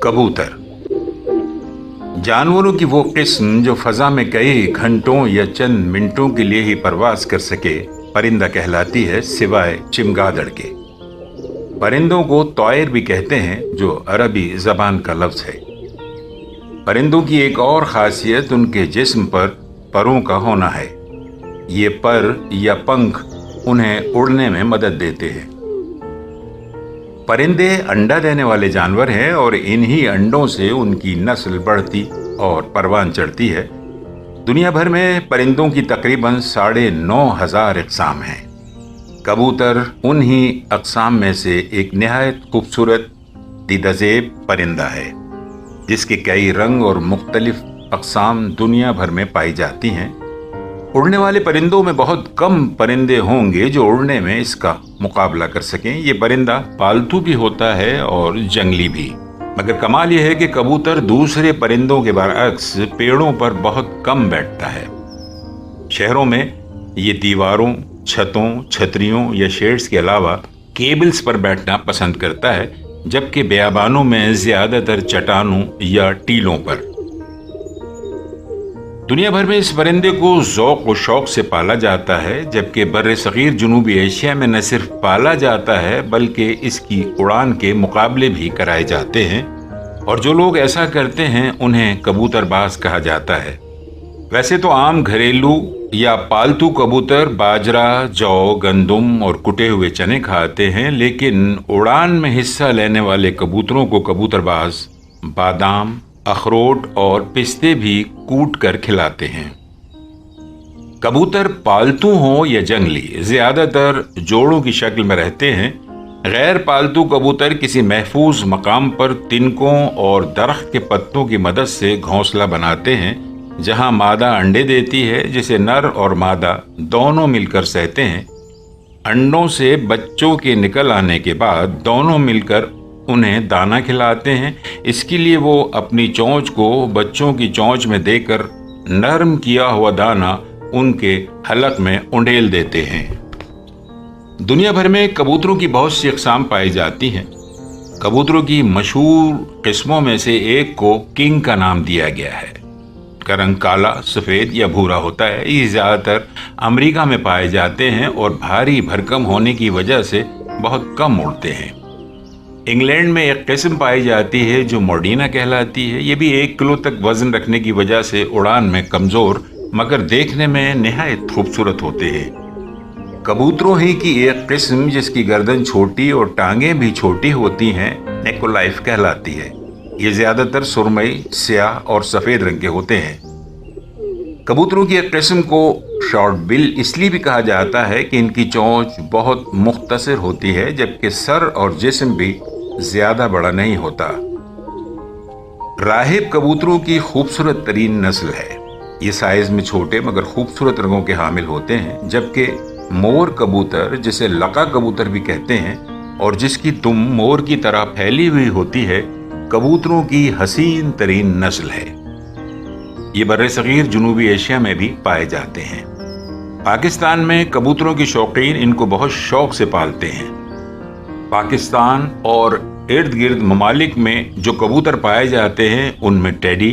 कबूतर जानवरों की वो किस्म जो फजा में कई घंटों या चंद मिनटों के लिए ही परवास कर सके परिंदा कहलाती है, सिवाय चमगादड़ के। परिंदों को तौयर भी कहते हैं, जो अरबी जबान का लफ्ज है। परिंदों की एक और खासियत उनके जिस्म पर परों का होना है। ये पर या पंख उन्हें उड़ने में मदद देते हैं। परिंदे अंडा देने वाले जानवर हैं और इन्हीं अंडों से उनकी नस्ल बढ़ती और परवान चढ़ती है। दुनिया भर में परिंदों की तकरीबन 9,500 अक़साम हैं। कबूतर उन्हीं अक़साम में से एक निहायत खूबसूरत दीदाज़ेब परिंदा है, जिसके कई रंग और मुख्तलिफ अक़साम दुनिया भर में पाई जाती हैं। उड़ने वाले परिंदों में बहुत कम परिंदे होंगे जो उड़ने में इसका मुकाबला कर सकें। ये परिंदा पालतू भी होता है और जंगली भी, मगर कमाल यह है कि कबूतर दूसरे परिंदों के बरअक्स पेड़ों पर बहुत कम बैठता है। शहरों में ये दीवारों, छतों, छतरियों या शेड्स के अलावा केबल्स पर बैठना पसंद करता है, जबकि बेयाबानों में ज्यादातर चट्टानों या टीलों पर। दुनिया भर में इस परिंदे को ज़ौक़ व शौक़ से पाला जाता है, जबकि बर्रे सग़ीर जनूबी एशिया में न सिर्फ पाला जाता है बल्कि इसकी उड़ान के मुकाबले भी कराए जाते हैं, और जो लोग ऐसा करते हैं उन्हें कबूतरबाज कहा जाता है। वैसे तो आम घरेलू या पालतू कबूतर बाजरा, जौ, गंदुम और कुटे हुए चने खाते हैं, लेकिन उड़ान में हिस्सा लेने वाले कबूतरों को कबूतरबाज बादाम, अखरोट और पिस्ते भी कूट कर खिलाते हैं। कबूतर पालतू हों या जंगली, ज्यादातर जोड़ों की शक्ल में रहते हैं। गैर पालतू कबूतर किसी महफूज मकाम पर तिनकों और दरख्त के पत्तों की मदद से घोंसला बनाते हैं, जहां मादा अंडे देती है, जिसे नर और मादा दोनों मिलकर सहते हैं। अंडों से बच्चों के निकल आने के बाद दोनों मिलकर उन्हें दाना खिलाते हैं। इसके लिए वो अपनी चोंच को बच्चों की चोंच में देकर नरम किया हुआ दाना उनके हलक में उंडेल देते हैं। दुनिया भर में कबूतरों की बहुत सी अक़साम पाई जाती हैं। कबूतरों की मशहूर किस्मों में से एक को किंग का नाम दिया गया है। का रंग काला, सफ़ेद या भूरा होता है। ये ज़्यादातर अमेरिका में पाए जाते हैं और भारी भरकम होने की वजह से बहुत कम उड़ते हैं। इंग्लैंड में एक किस्म पाई जाती है जो मोर्डीना कहलाती है। ये भी 1 किलो तक वजन रखने की वजह से उड़ान में कमज़ोर मगर देखने में निहायत खूबसूरत होते हैं। कबूतरों ही की एक किस्म जिसकी गर्दन छोटी और टांगें भी छोटी होती हैं, नेकोलाइफ कहलाती है। ये ज़्यादातर सुरमई, स्याह और सफ़ेद रंग के होते हैं। कबूतरों की एक किस्म को शॉर्ट बिल इसलिए भी कहा जाता है कि इनकी चोंच बहुत मुख्तसर होती है, जबकि सर और जिस्म भी ज्यादा बड़ा नहीं होता। राहिब कबूतरों की खूबसूरत तरीन नस्ल है। ये साइज में छोटे मगर खूबसूरत रंगों के हामिल होते हैं, जबकि मोर कबूतर, जिसे लका कबूतर भी कहते हैं और जिसकी दुम मोर की तरह फैली हुई होती है, कबूतरों की हसीन तरीन नस्ल है। ये बर्रे सग़ीर जनूबी एशिया में भी पाए जाते हैं। पाकिस्तान में कबूतरों की शौकीन इनको बहुत शौक से पालते हैं। पाकिस्तान और इर्द गिर्द ममालिक में जो कबूतर पाए जाते हैं उनमें टेडी,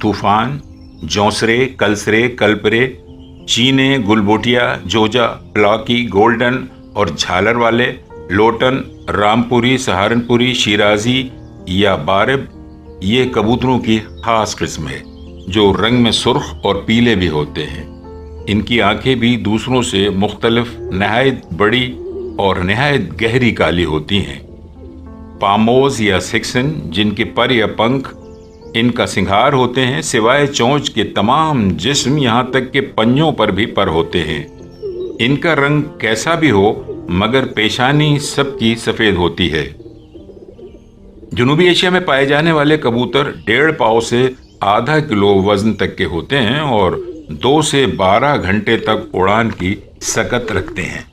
तूफान, जौंसरे, कलसरे, कलपरे, चीने, गुलबोटिया, जोजा, प्लाकी, गोल्डन और झालर वाले, लोटन, रामपुरी, सहारनपुरी, शिराजी या बारिब ये कबूतरों की खास किस्म है, जो रंग में सुर्ख और पीले भी होते हैं। इनकी आंखें भी दूसरों से मुख्तलिफ नहायत बड़ी और नहायत गहरी काली होती हैं। पामोज या सिक्सन, जिनके पर या पंख इनका सिंगार होते हैं, सिवाय चोंच के तमाम जिस्म यहाँ तक के पंजों पर भी पर होते हैं। इनका रंग कैसा भी हो मगर पेशानी सबकी सफ़ेद होती है। जनूबी एशिया में पाए जाने वाले कबूतर 1.5 पाव से आधा किलो वजन तक के होते हैं और 2 से 12 घंटे तक उड़ान की सकत रखते हैं।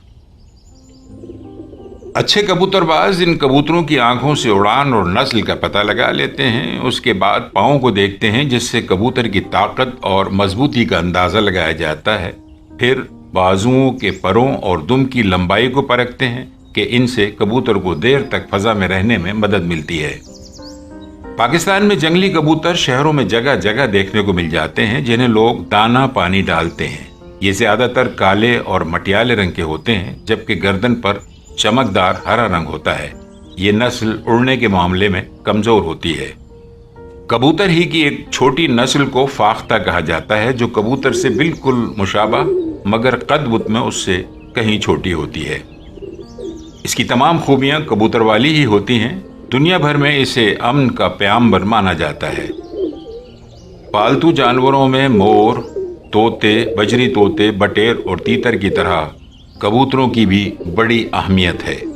अच्छे कबूतरबाज इन कबूतरों की आंखों से उड़ान और नस्ल का पता लगा लेते हैं। उसके बाद पाँव को देखते हैं, जिससे कबूतर की ताकत और मजबूती का अंदाज़ा लगाया जाता है। फिर बाजुओं के परों और दुम की लंबाई को परखते हैं कि इनसे कबूतर को देर तक फजा में रहने में मदद मिलती है। पाकिस्तान में जंगली कबूतर शहरों में जगह जगह देखने को मिल जाते हैं, जिन्हें लोग दाना पानी डालते हैं। ये ज्यादातर काले और मटियाले रंग के होते हैं, जबकि गर्दन पर चमकदार हरा रंग होता है। ये नस्ल उड़ने के मामले में कमजोर होती है। कबूतर ही की एक छोटी नस्ल को फाख्ता कहा जाता है, जो कबूतर से बिल्कुल मुशाबा मगर कद में उससे कहीं छोटी होती है। इसकी तमाम खूबियां कबूतर वाली ही होती हैं। दुनिया भर में इसे अमन का प्याम्बर माना जाता है। पालतू जानवरों में मोर, तोते, बजरी तोते, बटेर और तीतर की तरह कबूतरों की भी बड़ी अहमियत है।